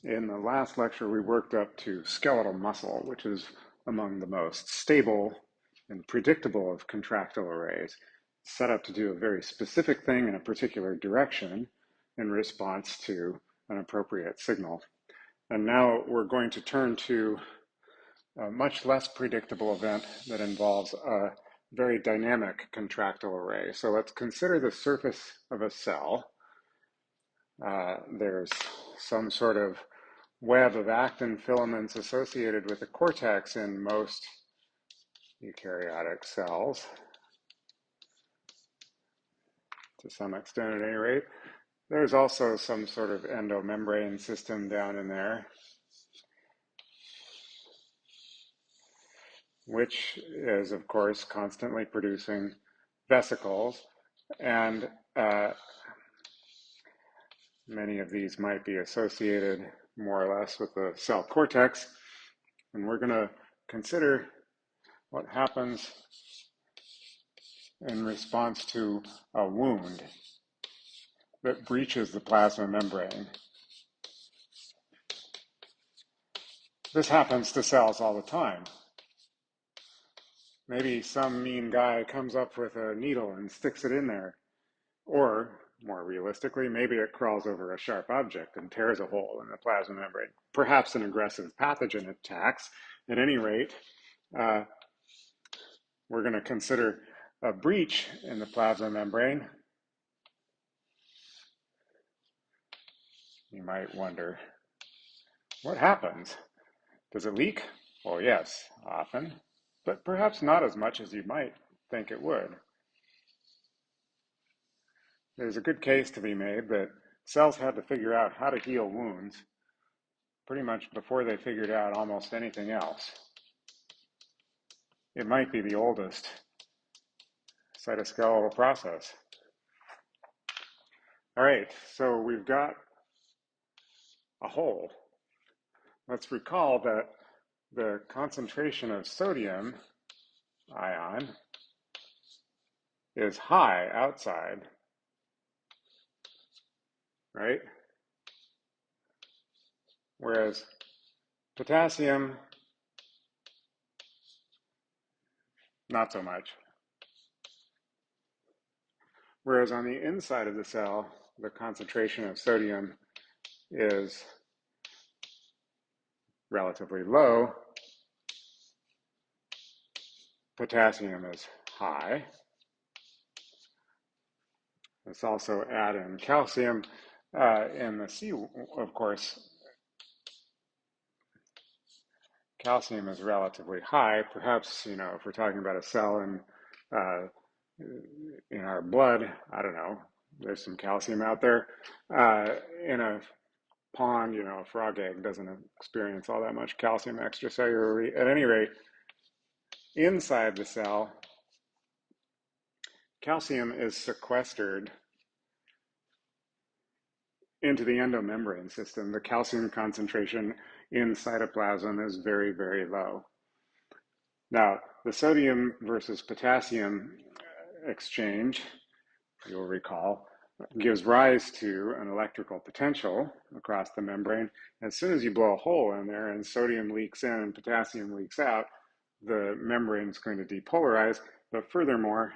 In the last lecture, we worked up to skeletal muscle, which is among the most stable and predictable of contractile arrays, set up to do a very specific thing in a particular direction in response to an appropriate signal. And now we're going to turn to a much less predictable event that involves a very dynamic contractile array. So let's consider the surface of a cell. There's some sort of web of actin filaments associated with the cortex in most eukaryotic cells, to some extent at any rate. There's also some sort of endomembrane system down in there, which is, of course, constantly producing vesicles, and many of these might be associated more or less with the cell cortex. And we're going to consider what happens in response to a wound that breaches the plasma membrane. This happens to cells all the time. Maybe some mean guy comes up with a needle and sticks it in there. Or, more realistically, maybe it crawls over a sharp object and tears a hole in the plasma membrane. Perhaps an aggressive pathogen attacks. At any rate, we're going to consider a breach in the plasma membrane. You might wonder, what happens? Does it leak? Well, yes, often, but perhaps not as much as you might think it would. There's a good case to be made that cells had to figure out how to heal wounds pretty much before they figured out almost anything else. It might be the oldest cytoskeletal process. All right, so we've got a hole. Let's recall that the concentration of sodium ion is high outside, right? Whereas potassium, not so much. Whereas on the inside of the cell, the concentration of sodium is relatively low. Potassium is high. Let's also add in calcium. In the C, of course, calcium is relatively high. Perhaps, if we're talking about a cell in our blood, I don't know, there's some calcium out there. In a pond, a frog egg doesn't experience all that much calcium extracellularly. At any rate, inside the cell, calcium is sequestered into the endomembrane system. The calcium concentration in cytoplasm is very, very low. Now, the sodium versus potassium exchange, you'll recall, gives rise to an electrical potential across the membrane. As soon as you blow a hole in there and sodium leaks in and potassium leaks out, the membrane is going to depolarize, but furthermore,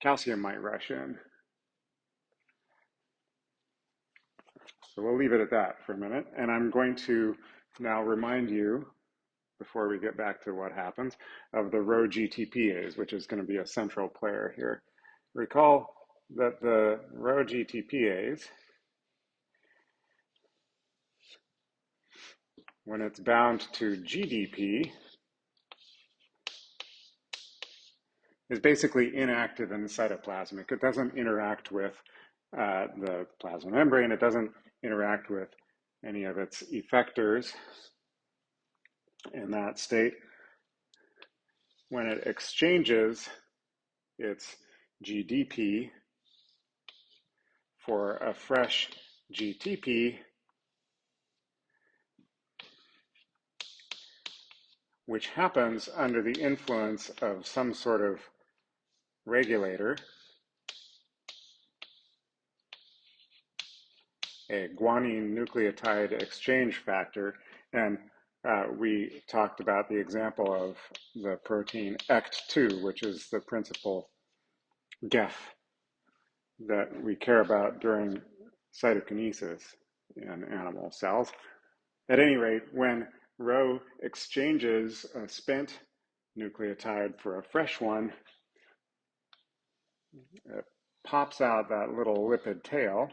calcium might rush in. So we'll leave it at that for a minute, and I'm going to now remind you, before we get back to what happens, of the Rho GTPase, which is going to be a central player here. Recall that the Rho GTPase, when it's bound to GDP, is basically inactive in the cytoplasmic. It doesn't interact with the plasma membrane. It doesn't interact with any of its effectors in that state. When it exchanges its GDP for a fresh GTP, which happens under the influence of some sort of regulator, a guanine nucleotide exchange factor, and we talked about the example of the protein ECT2, which is the principal GEF that we care about during cytokinesis in animal cells. At any rate, when Rho exchanges a spent nucleotide for a fresh one, it pops out that little lipid tail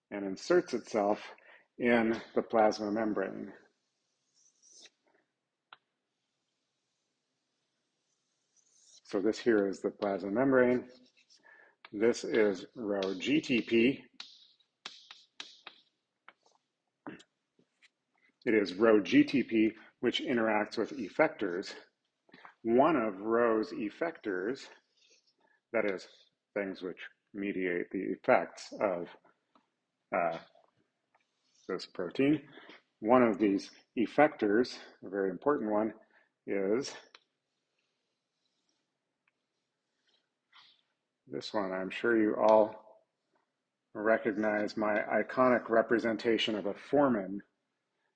and inserts itself in the plasma membrane. So this here is the plasma membrane. This is Rho GTP. It is Rho GTP which interacts with effectors. One of Rho's effectors, that is, things which mediate the effects of this protein, one of these effectors, a very important one, is this one. I'm sure you all recognize my iconic representation of a formin,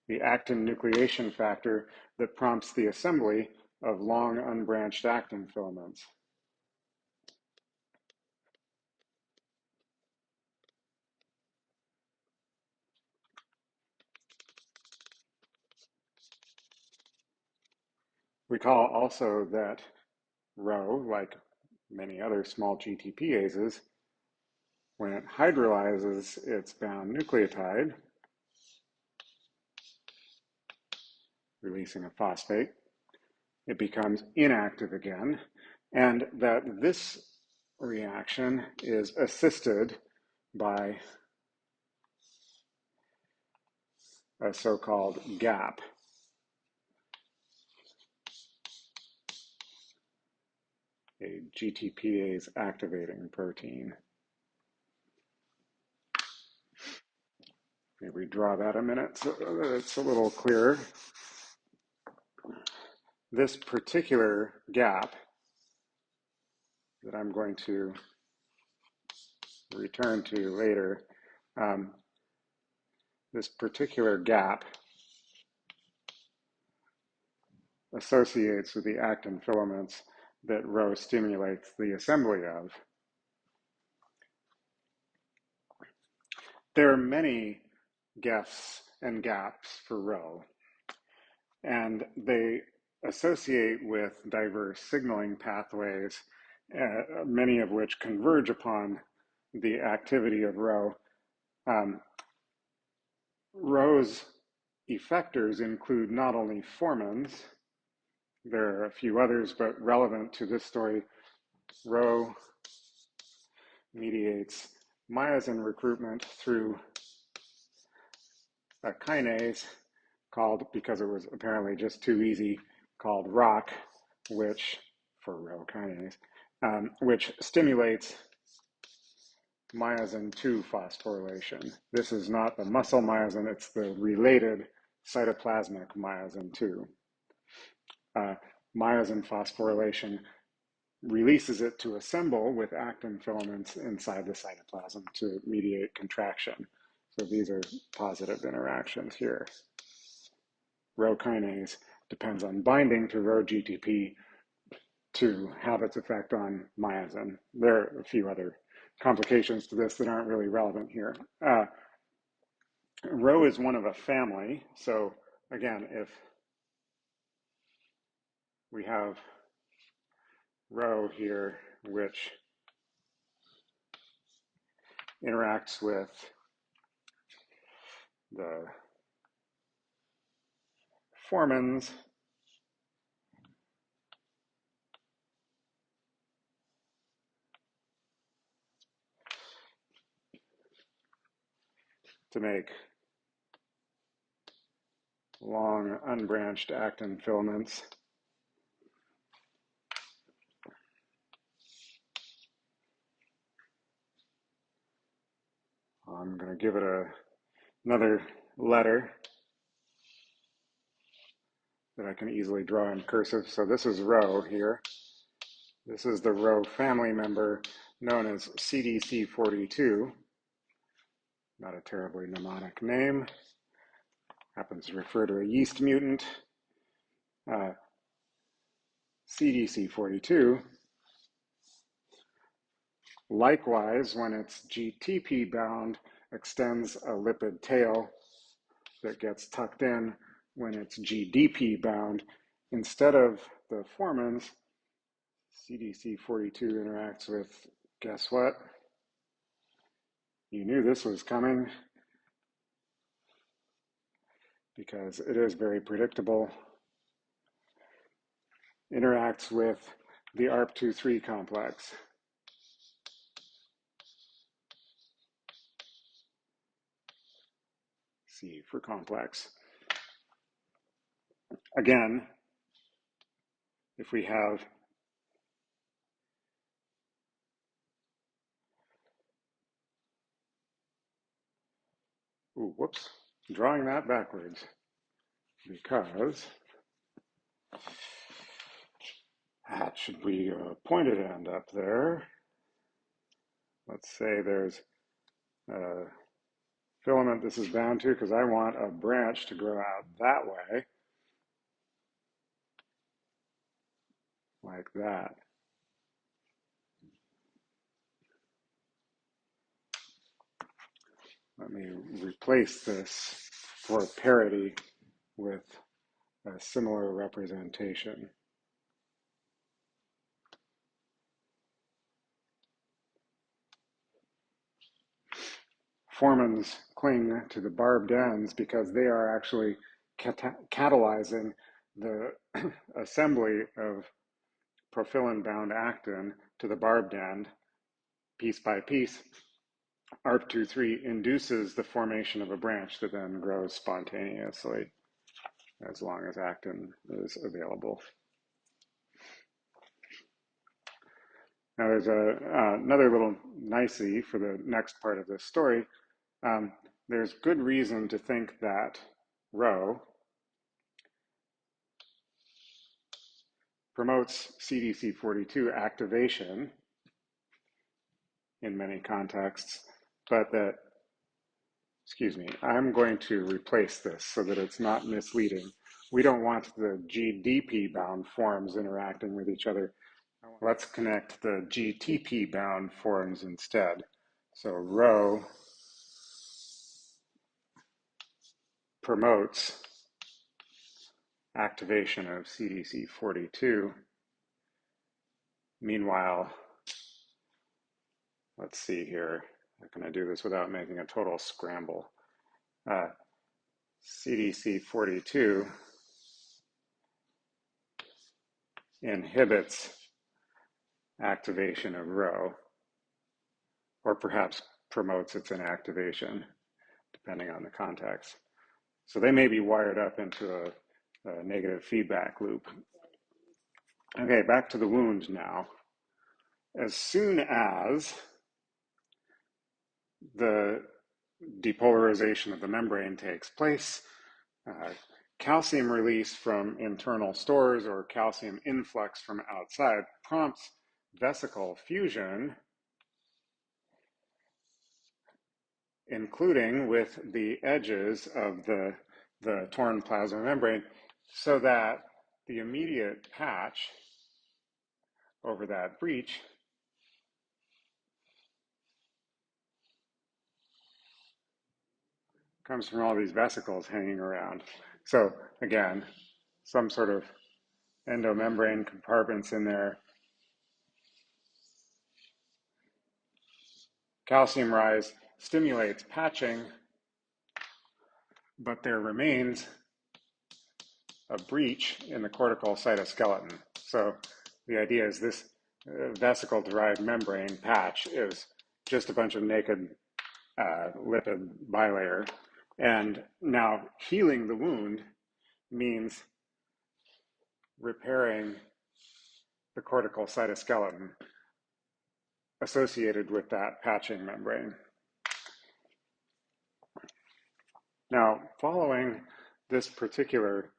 the actin nucleation factor that prompts the assembly of long unbranched actin filaments. Recall also that Rho, like many other small GTPases, when it hydrolyzes its bound nucleotide, releasing a phosphate, it becomes inactive again, and that this reaction is assisted by a so-called gap. A GTPase activating protein. Maybe draw that a minute so that it's a little clearer. This particular gap that I'm going to return to later, this particular gap associates with the actin filaments that Rho stimulates the assembly of. There are many GEFs and gaps for Rho, and they associate with diverse signaling pathways, many of which converge upon the activity of Rho. Rho's effectors include not only formins, there are a few others, but relevant to this story, Rho mediates myosin recruitment through a kinase called, because it was apparently just too easy, called ROCK, which, for Rho kinase, which stimulates myosin 2 phosphorylation. This is not the muscle myosin, it's the related cytoplasmic myosin 2. Myosin phosphorylation releases it to assemble with actin filaments inside the cytoplasm to mediate contraction. So these are positive interactions here. Rho kinase depends on binding to Rho GTP to have its effect on myosin. There are a few other complications to this that aren't really relevant here. Rho is one of a family. So again, if we have Rho here, which interacts with the formins, to make long unbranched actin filaments. I'm going to give it another letter that I can easily draw in cursive. So this is Rho here. This is the Rho family member known as CDC42. not a terribly mnemonic name, happens to refer to a yeast mutant, CDC42. Likewise, when it's GTP bound, extends a lipid tail that gets tucked in. When it's GDP bound, instead of the formins, CDC42 interacts with, guess what? You knew this was coming because it is very predictable. Interacts with the ARP23 complex. C for complex. Again, if we have whoops, drawing that backwards because that should be a pointed end up there. Let's say there's a filament this is bound to because I want a branch to grow out that way, like that. Let me replace this for parity with a similar representation. Formins cling to the barbed ends because they are actually catalyzing the assembly of profilin-bound actin to the barbed end piece by piece. ARP23 induces the formation of a branch that then grows spontaneously as long as actin is available. Now there's another little nicety for the next part of this story. There's good reason to think that Rho promotes CDC42 activation in many contexts, but that, excuse me, I'm going to replace this so that it's not misleading. We don't want the GDP bound forms interacting with each other. Let's connect the GTP bound forms instead. So Rho promotes activation of CDC42. Meanwhile, let's see here. How can I do this without making a total scramble? CDC42 inhibits activation of Rho, or perhaps promotes its inactivation, depending on the context. So they may be wired up into a negative feedback loop. Okay, back to the wound now. As soon as the depolarization of the membrane takes place, calcium release from internal stores or calcium influx from outside prompts vesicle fusion, including with the edges of the torn plasma membrane, so that the immediate patch over that breach comes from all these vesicles hanging around. So again, some sort of endomembrane compartments in there. Calcium rise stimulates patching, but there remains a breach in the cortical cytoskeleton. So the idea is this vesicle-derived membrane patch is just a bunch of naked lipid bilayer. And now healing the wound means repairing the cortical cytoskeleton associated with that patching membrane. Now, following this particular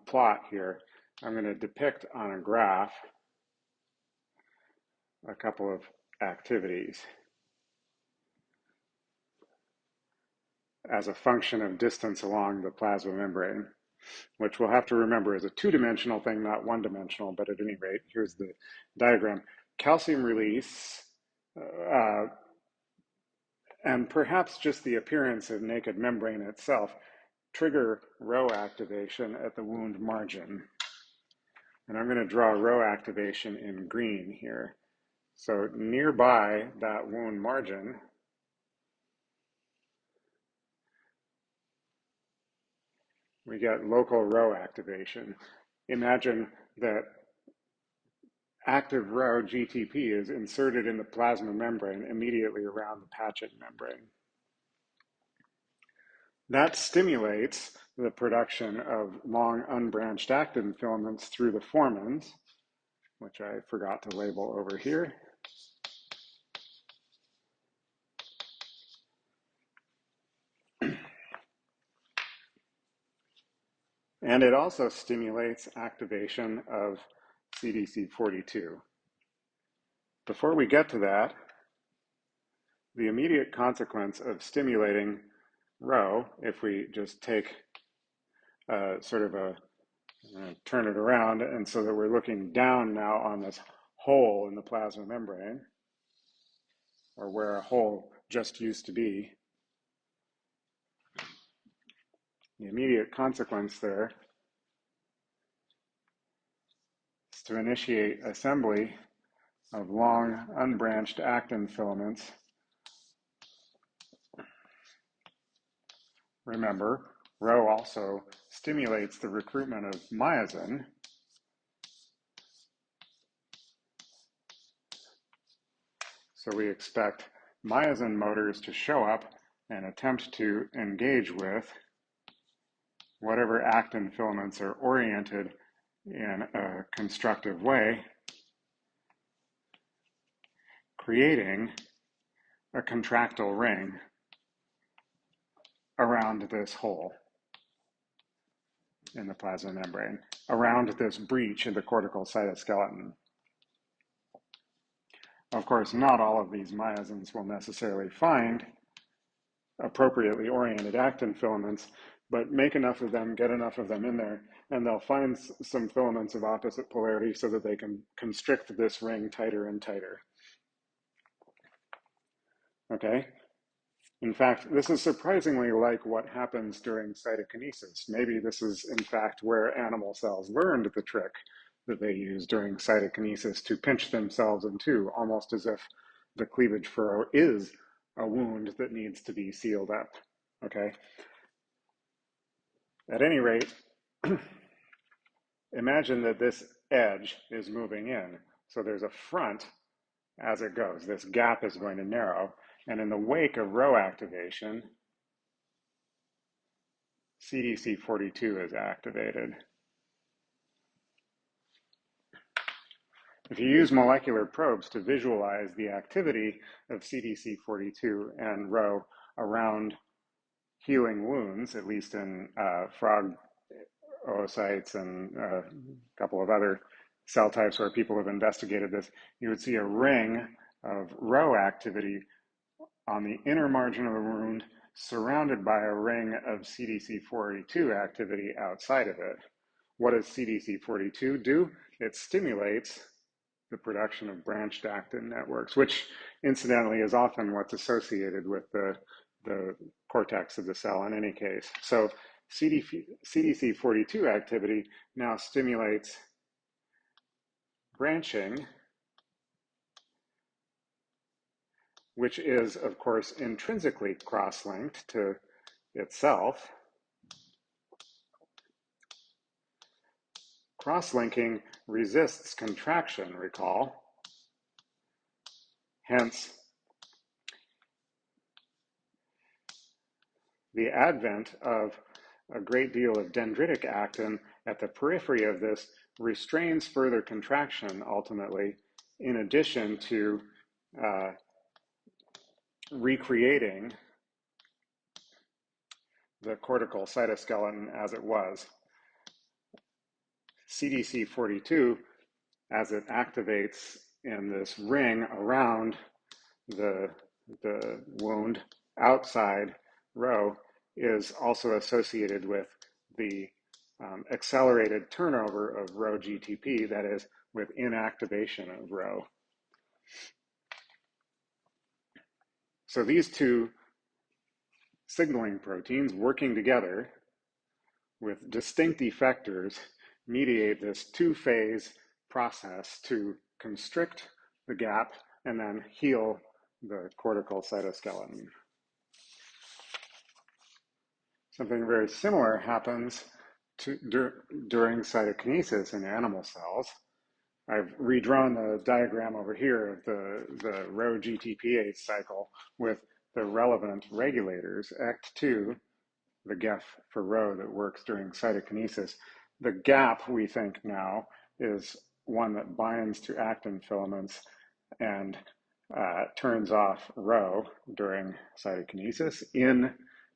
plot here, I'm going to depict on a graph a couple of activities. as a function of distance along the plasma membrane, which we'll have to remember is a two-dimensional thing, not one-dimensional, but at any rate, here's the diagram. Calcium release, and perhaps just the appearance of naked membrane itself, trigger Rho activation at the wound margin. And I'm going to draw Rho activation in green here. So nearby that wound margin, we get local Rho activation. Imagine that active Rho, GTP, is inserted in the plasma membrane immediately around the patching membrane. That stimulates the production of long unbranched actin filaments through the foramens, which I forgot to label over here. And it also stimulates activation of CDC42. Before we get to that, the immediate consequence of stimulating Rho, if we just take sort of a turn it around, and so that we're looking down now on this hole in the plasma membrane, or where a hole just used to be. The immediate consequence there is to initiate assembly of long unbranched actin filaments. Remember, Rho also stimulates the recruitment of myosin. So we expect myosin motors to show up and attempt to engage with whatever actin filaments are oriented in a constructive way, creating a contractile ring around this hole in the plasma membrane, around this breach in the cortical cytoskeleton. Of course, not all of these myosins will necessarily find appropriately oriented actin filaments, but make enough of them, get enough of them in there, and they'll find some filaments of opposite polarity so that they can constrict this ring tighter and tighter. Okay? In fact, this is surprisingly like what happens during cytokinesis. Maybe this is, in fact, where animal cells learned the trick that they use during cytokinesis to pinch themselves in two, almost as if the cleavage furrow is a wound that needs to be sealed up. Okay? At any rate, imagine that this edge is moving in. So there's a front as it goes. This gap is going to narrow. And in the wake of Rho activation, CDC42 is activated. If you use molecular probes to visualize the activity of CDC42 and Rho around healing wounds, at least in frog oocytes and a couple of other cell types where people have investigated this, you would see a ring of Rho activity on the inner margin of the wound, surrounded by a ring of CDC42 activity outside of it. What does CDC42 do? It stimulates the production of branched actin networks, which incidentally is often what's associated with the cortex of the cell in any case. So CDC42 activity now stimulates branching, which is, of course, intrinsically cross-linked to itself. Cross-linking resists contraction, recall. Hence, the advent of a great deal of dendritic actin at the periphery of this restrains further contraction, ultimately, in addition to recreating the cortical cytoskeleton as it was. CDC42, as it activates in this ring around the wound outside Rho, is also associated with the accelerated turnover of Rho GTP, that is, with inactivation of Rho. So these two signaling proteins working together with distinct effectors mediate this two-phase process to constrict the gap and then heal the cortical cytoskeleton. Something very similar happens during cytokinesis in animal cells. I've redrawn the diagram over here of the Rho GTPase cycle with the relevant regulators, ACT2, the GEF for Rho that works during cytokinesis. The gap, we think now, is one that binds to actin filaments and turns off Rho during cytokinesis in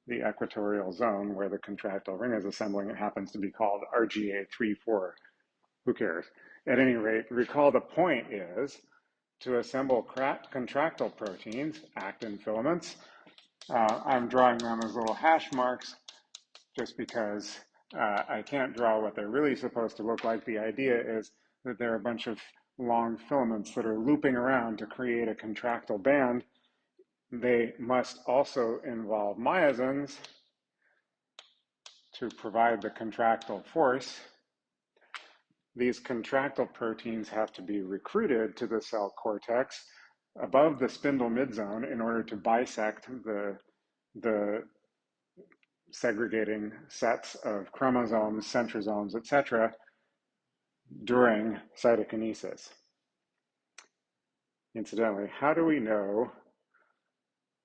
the equatorial zone where the contractile ring is assembling. It happens to be called RGA34. Who cares? At any rate, recall the point is to assemble contractile proteins, actin filaments. I'm drawing them as little hash marks just because I can't draw what they're really supposed to look like. The idea is that there are a bunch of long filaments that are looping around to create a contractile band. They must also involve myosins to provide the contractile force. These contractile proteins have to be recruited to the cell cortex above the spindle midzone in order to bisect the segregating sets of chromosomes, centrosomes, etc. during cytokinesis. Incidentally, how do we know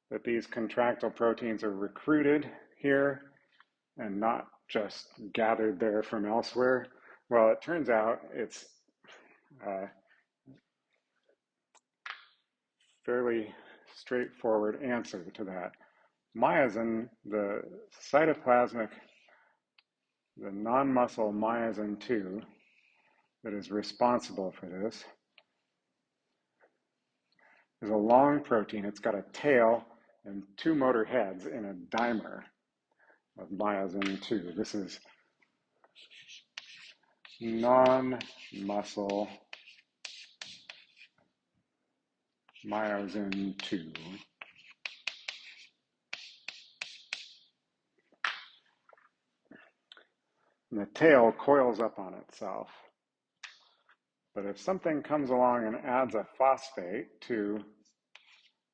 that these contractile proteins are recruited here and not just gathered there from elsewhere? Well, it turns out it's fairly straightforward answer to that. Myosin, the cytoplasmic, the non-muscle myosin 2 that is responsible for this is a long protein. It's got a tail and two motor heads in a dimer of myosin 2. This is non-muscle myosin 2. And the tail coils up on itself. But if something comes along and adds a phosphate to,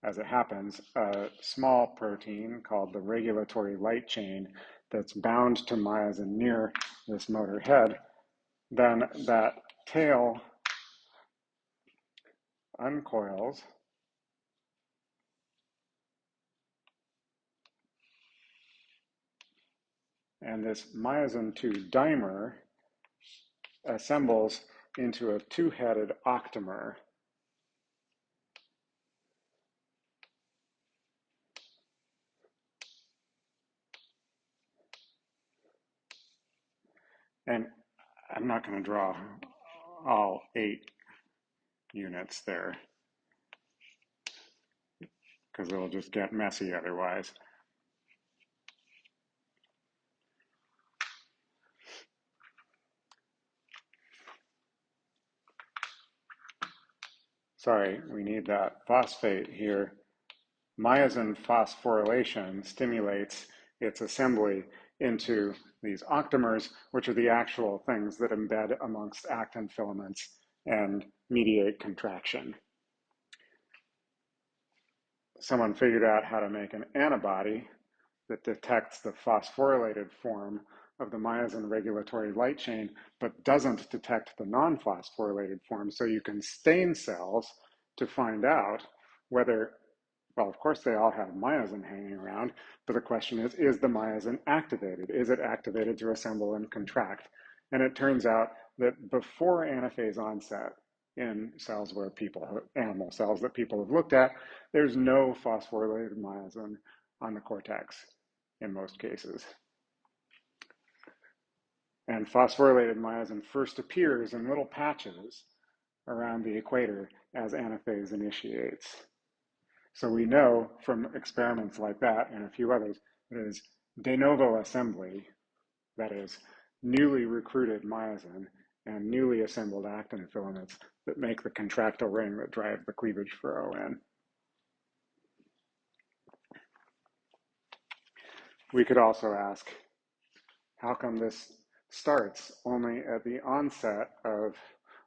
as it happens, a small protein called the regulatory light chain that's bound to myosin near this motor head, then that tail uncoils and this myosin 2 dimer assembles into a two-headed octamer. And I'm not going to draw all 8 units there because it'll just get messy otherwise. Sorry, we need that phosphate here. Myosin phosphorylation stimulates its assembly into these octamers, which are the actual things that embed amongst actin filaments and mediate contraction. Someone figured out how to make an antibody that detects the phosphorylated form of the myosin regulatory light chain, but doesn't detect the non-phosphorylated form. So you can stain cells to find out whether, well, of course they all have myosin hanging around, but the question is the myosin activated? Is it activated to assemble and contract? And it turns out that before anaphase onset in cells where animal cells that people have looked at, there's no phosphorylated myosin on the cortex in most cases. And phosphorylated myosin first appears in little patches around the equator as anaphase initiates. So we know from experiments like that and a few others that it is de novo assembly, that is, newly recruited myosin and newly assembled actin filaments that make the contractile ring that drive the cleavage for ON. We could also ask, how come this starts only at the onset of,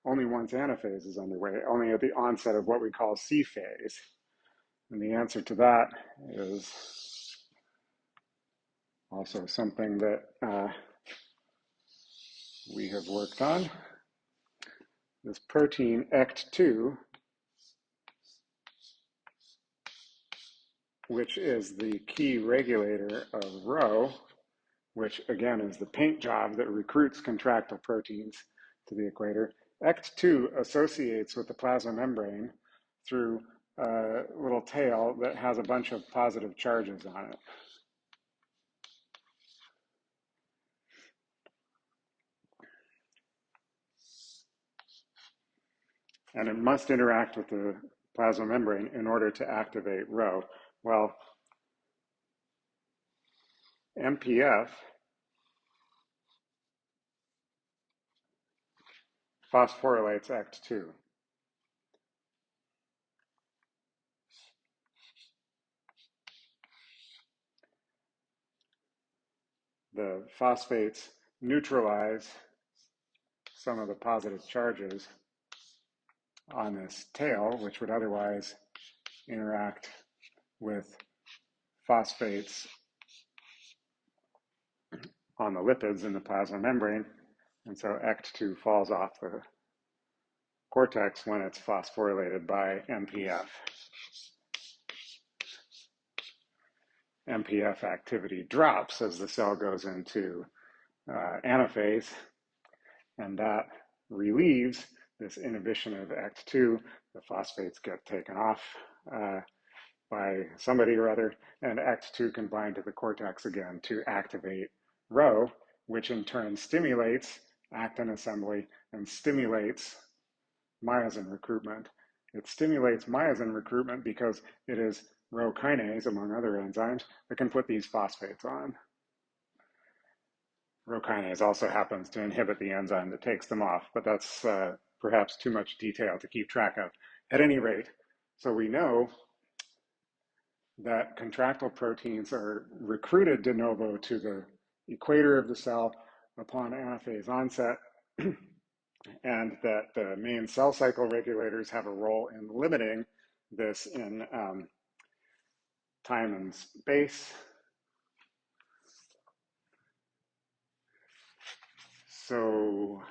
only once anaphase is underway, only at the onset of what we call C phase? And the answer to that is also something that we have worked on. This protein ECT2, which is the key regulator of Rho, which again is the paint job that recruits contractile proteins to the equator. ECT2 associates with the plasma membrane through a little tail that has a bunch of positive charges on it. And it must interact with the plasma membrane in order to activate Rho. Well, MPF phosphorylates ECT2. The phosphates neutralize some of the positive charges on this tail, which would otherwise interact with phosphates on the lipids in the plasma membrane. And so ECT2 falls off the cortex when it's phosphorylated by MPF. MPF activity drops as the cell goes into anaphase, and that relieves this inhibition of ECT2. The phosphates get taken off by somebody or other, and ECT2 can bind to the cortex again to activate Rho, which in turn stimulates actin assembly and stimulates myosin recruitment. It stimulates myosin recruitment because it is Rho kinase, among other enzymes, that can put these phosphates on. Rho kinase also happens to inhibit the enzyme that takes them off, but that's perhaps too much detail to keep track of. At any rate, so we know that contractile proteins are recruited de novo to the equator of the cell upon anaphase onset, and that the main cell cycle regulators have a role in limiting this in time and space. So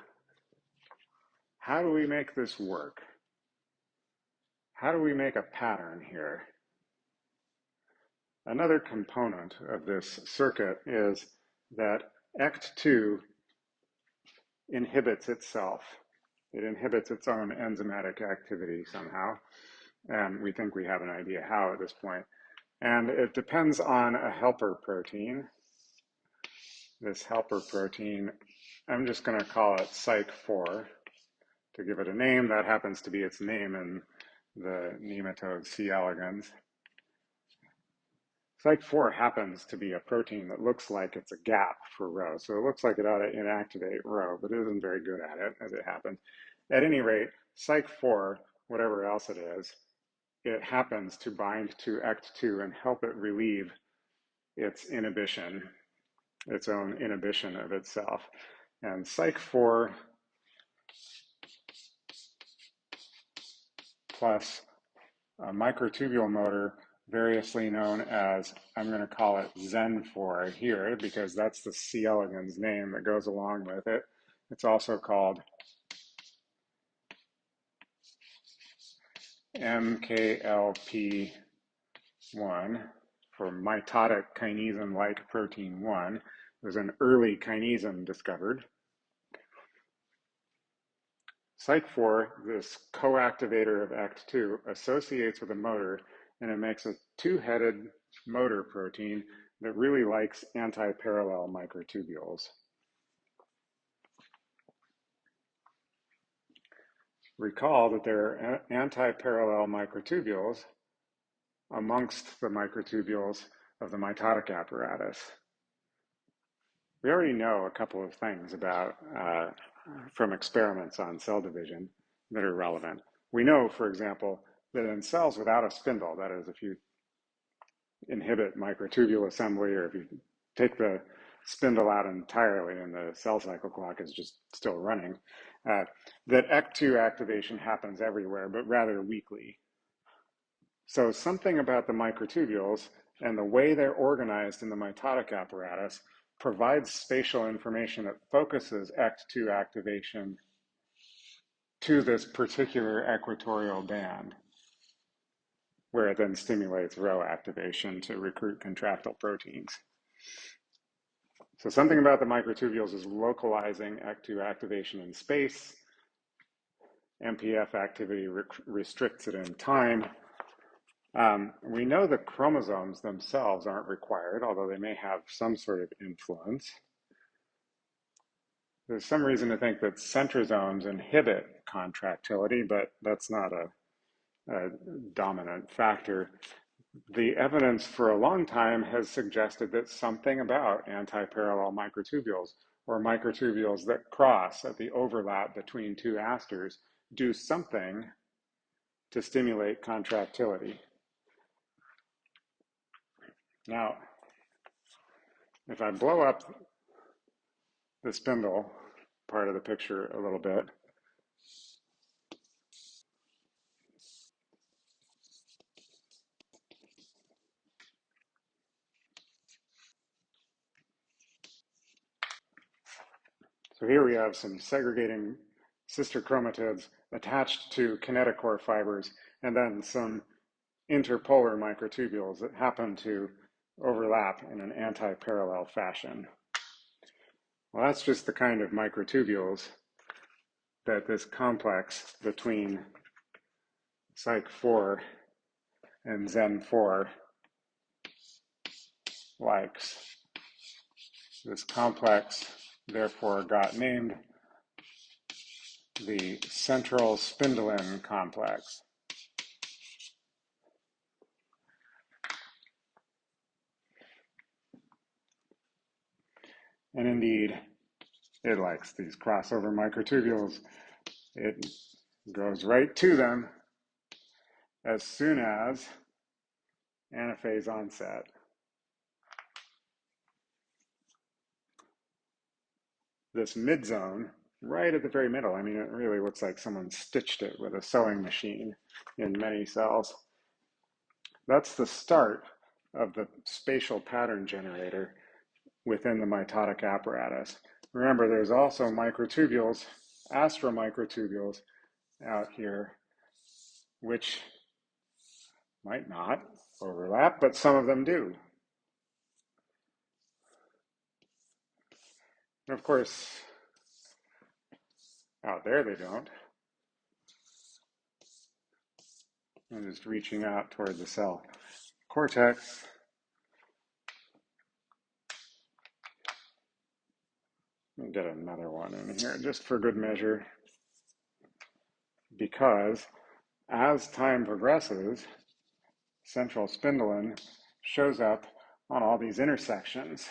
how do we make this work? How do we make a pattern here? Another component of this circuit is that ECT2 inhibits itself. It inhibits its own enzymatic activity somehow, and we think we have an idea how at this point. And it depends on a helper protein. This helper protein, I'm just going to call it Psych4 to give it a name. That happens to be its name in the nematode C. elegans. Psych4 happens to be a protein that looks like it's a gap for Rho. So it looks like it ought to inactivate Rho, but it isn't very good at it, as it happens. At any rate, Psych4, whatever else it is, it happens to bind to ECT2 and help it relieve its inhibition, its own inhibition of itself. And Psych4 plus a microtubule motor, variously known as, I'm going to call it Zen4 here because that's the C. elegans name that goes along with it. It's also called MKLP1 for mitotic kinesin-like protein 1. There's an early kinesin discovered. Psych4, this co-activator of ECT2, associates with a motor, and it makes a two-headed motor protein that really likes anti-parallel microtubules. Recall that there are anti-parallel microtubules amongst the microtubules of the mitotic apparatus. We already know a couple of things about from experiments on cell division that are relevant. We know, for example, that in cells without a spindle, that is, if you inhibit microtubule assembly or if you take the spindle out entirely and the cell cycle clock is just still running, that ECT2 activation happens everywhere, but rather weakly. So something about the microtubules and the way they're organized in the mitotic apparatus provides spatial information that focuses ECT2 activation to this particular equatorial band, where it then stimulates Rho activation to recruit contractile proteins. So something about the microtubules is localizing ECT2 activation in space. MPF activity restricts it in time. We know the chromosomes themselves aren't required, although they may have some sort of influence. There's some reason to think that centrosomes inhibit contractility, but that's not a dominant factor. The evidence for a long time has suggested that something about antiparallel microtubules or microtubules that cross at the overlap between two asters do something to stimulate contractility. Now, if I blow up the spindle part of the picture a little bit, so here we have some segregating sister chromatids attached to kinetochore fibers, and then some interpolar microtubules that happen to overlap in an anti-parallel fashion. Well, that's just the kind of microtubules that this complex between Psych4 and Zen4 likes. This complex, therefore, got named the central spindlein complex. And indeed, it likes these crossover microtubules. It goes right to them as soon as anaphase onset. This midzone, right at the very middle, I mean, it really looks like someone stitched it with a sewing machine in many cells. That's the start of the spatial pattern generator within the mitotic apparatus. Remember, there's also microtubules, astromicrotubules out here, which might not overlap, but some of them do. And of course, out there they don't. I'm just reaching out toward the cell cortex. Let me get another one in here just for good measure, because as time progresses, central spindlein shows up on all these intersections,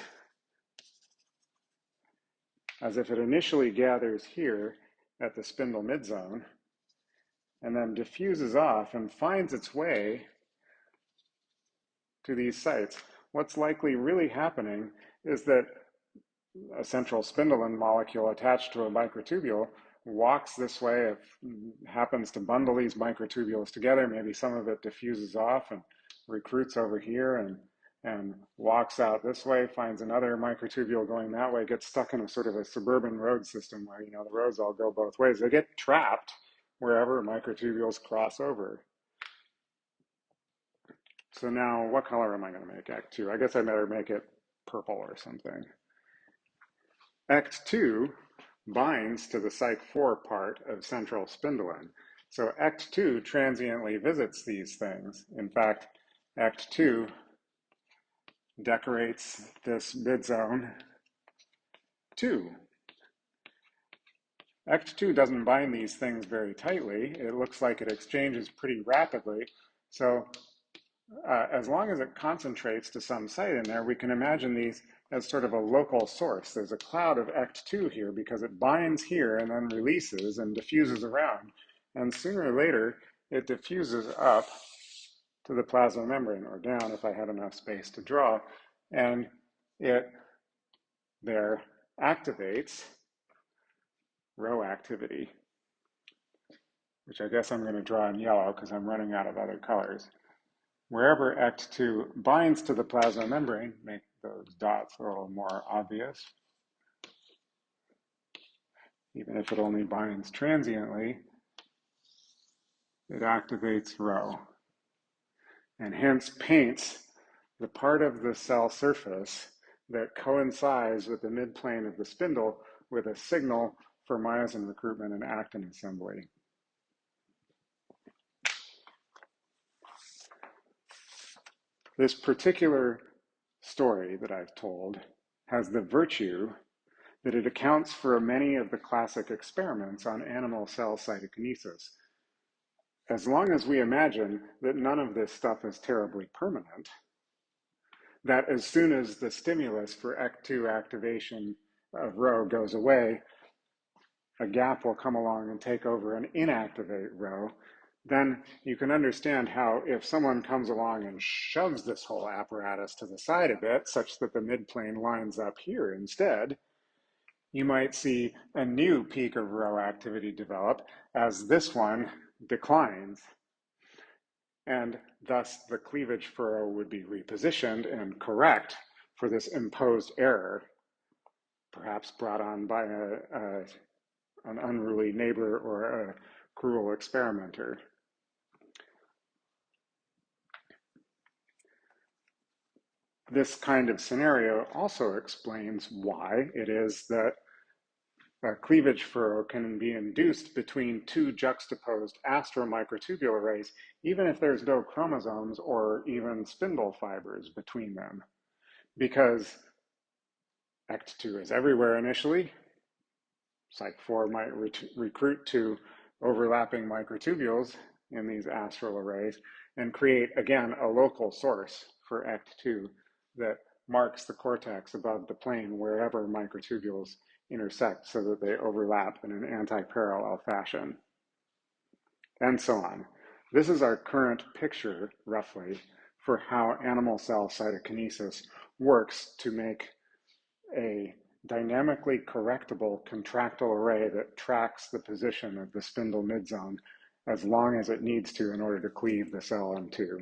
as if it initially gathers here at the spindle midzone and then diffuses off and finds its way to these sites. What's likely really happening is that a central spindlein molecule attached to a microtubule walks this way, it happens to bundle these microtubules together, maybe some of it diffuses off and recruits over here and walks out this way, finds another microtubule going that way, gets stuck in a sort of a suburban road system where, you know, the roads all go both ways. They get trapped wherever microtubules cross over. So now what color am I going to make ACT2? I guess I better make it purple or something. ACT2 binds to the Psych4 part of central spindlein. So ACT2 transiently visits these things. In fact, ACT2 decorates this midzone too. ACT2 doesn't bind these things very tightly. It looks like it exchanges pretty rapidly. So as long as it concentrates to some site in there, we can imagine these as sort of a local source. There's a cloud of ECT2 here because it binds here and then releases and diffuses around. And sooner or later, it diffuses up to the plasma membrane, or down if I had enough space to draw. And it there activates Rho activity, which I guess I'm going to draw in yellow because I'm running out of other colors. Wherever ECT2 binds to the plasma membrane, make those dots a little more obvious. Even if it only binds transiently, it activates Rho, and hence paints the part of the cell surface that coincides with the midplane of the spindle with a signal for myosin recruitment and actin assembly. This particular story that I've told has the virtue that it accounts for many of the classic experiments on animal cell cytokinesis. As long as we imagine that none of this stuff is terribly permanent, that as soon as the stimulus for ECT2 activation of Rho goes away, a gap will come along and take over and inactivate Rho, then you can understand how if someone comes along and shoves this whole apparatus to the side a bit, such that the midplane lines up here instead, you might see a new peak of Rho activity develop as this one declines. And thus the cleavage furrow would be repositioned and correct for this imposed error, perhaps brought on by an unruly neighbor or a cruel experimenter. This kind of scenario also explains why it is that cleavage furrow can be induced between two juxtaposed astromicrotubule arrays, even if there's no chromosomes or even spindle fibers between them. Because ECT2 is everywhere initially, Psych4 might recruit to overlapping microtubules in these astral arrays and create, again, a local source for ECT2 that marks the cortex above the plane wherever microtubules intersect so that they overlap in an anti-parallel fashion, and so on. This is our current picture, roughly, for how animal cell cytokinesis works to make a dynamically correctable contractile array that tracks the position of the spindle midzone as long as it needs to in order to cleave the cell in two.